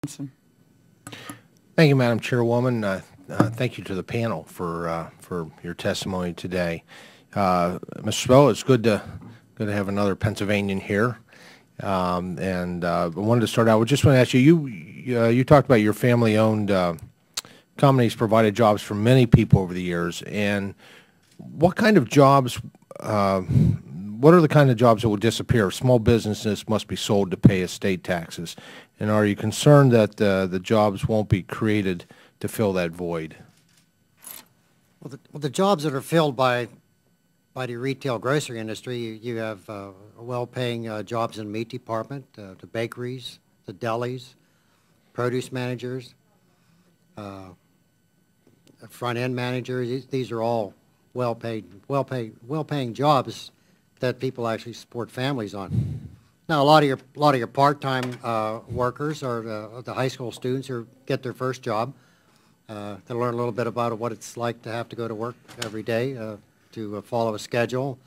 Thompson. Thank you, Madam Chairwoman. Thank you to the panel for your testimony today. Mr. Spell, it's good to have another Pennsylvanian here. I wanted to start out with just want to ask you. You talked about your family-owned companies provided jobs for many people over the years, and what kind of jobs? What are the kind of jobs that will disappear? Small businesses must be sold to pay estate taxes. And are you concerned that the jobs won't be created to fill that void? Well, the jobs that are filled by the retail grocery industry, you have well-paying jobs in the meat department, the bakeries, the delis, produce managers, front-end managers. These are all well-paying jobs that people actually support families on. Now, a lot of your part-time workers are the high school students who get their first job. They learn a little bit about what it's like to have to go to work every day, to follow a schedule,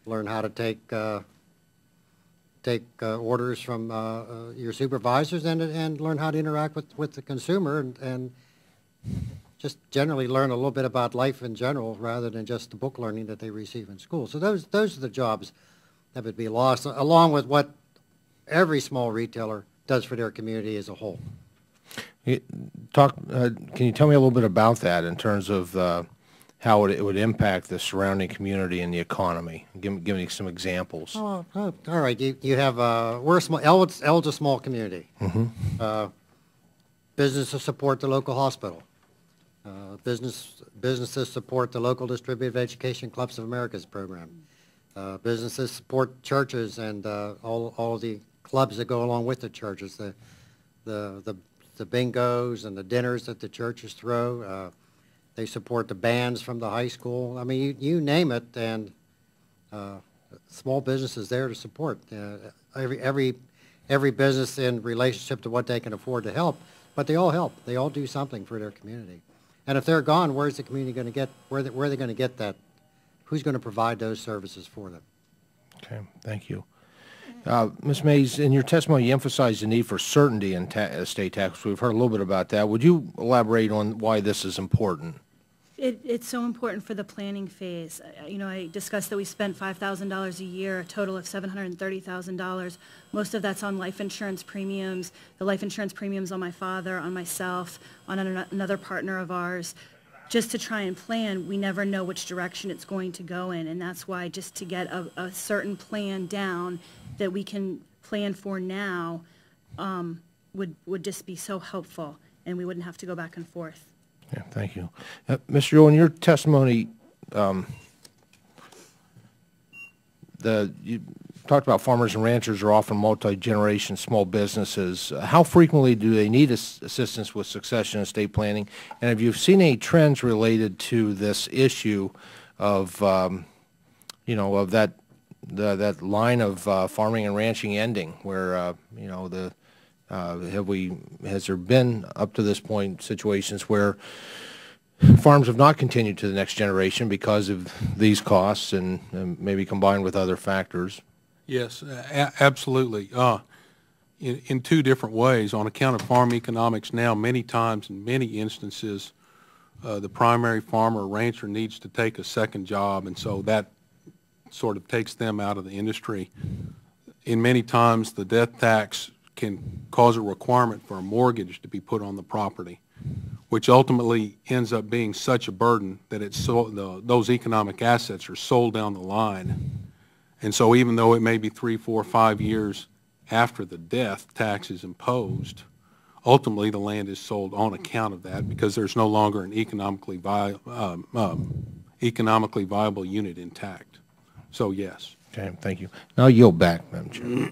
learn how to take orders from your supervisors, and learn how to interact with the consumer, and just generally learn a little bit about life in general rather than just the book learning that they receive in school. So those are the jobs that would be lost, along with what every small retailer does for their community as a whole. Can you tell me a little bit about that in terms of how it would impact the surrounding community and the economy? Give me some examples. Oh, all right. You have we're a small. El's a small community. Mm-hmm. Businesses support the local hospital. Businesses support the local Distributive Education Clubs of America's program. Businesses support churches and all the clubs that go along with the churches, the bingos and the dinners that the churches throw. They support the bands from the high school. I mean, you name it, and small business is there to support. Every business in relationship to what they can afford to help, but they all help. They all do something for their community. And if they're gone, where's the community going to get? Where are they going to get that? Who's going to provide those services for them? Okay, thank you. Ms. Mays, in your testimony, you emphasized the need for certainty in estate tax. We've heard a little bit about that. Would you elaborate on why this is important? It's so important for the planning phase. I discussed that we spent $5,000 a year, a total of $730,000. Most of that's on life insurance premiums. The life insurance premiums on my father, on myself, on another partner of ours. Just to try and plan, we never know which direction it's going to go in, and that's why just to get a certain plan down that we can plan for now would just be so helpful, and we wouldn't have to go back and forth. Yeah, thank you. Mr. Yule, in your testimony, you talked about farmers and ranchers are often multi-generation small businesses. How frequently do they need assistance with succession and estate planning? And have you seen any trends related to this issue of, of that line of farming and ranching ending, where has there been up to this point situations where farms have not continued to the next generation because of these costs and maybe combined with other factors? Yes, absolutely. In two different ways. On account of farm economics now, many times in many instances, the primary farmer or rancher needs to take a second job, and so that sort of takes them out of the industry. In many times, the death tax can cause a requirement for a mortgage to be put on the property, which ultimately ends up being such a burden that those economic assets are sold down the line. And so even though it may be 3, 4, 5 years after the death tax is imposed, ultimately the land is sold on account of that because there's no longer an economically viable unit intact. So yes. Okay, thank you. Now yield back, Madam Chair.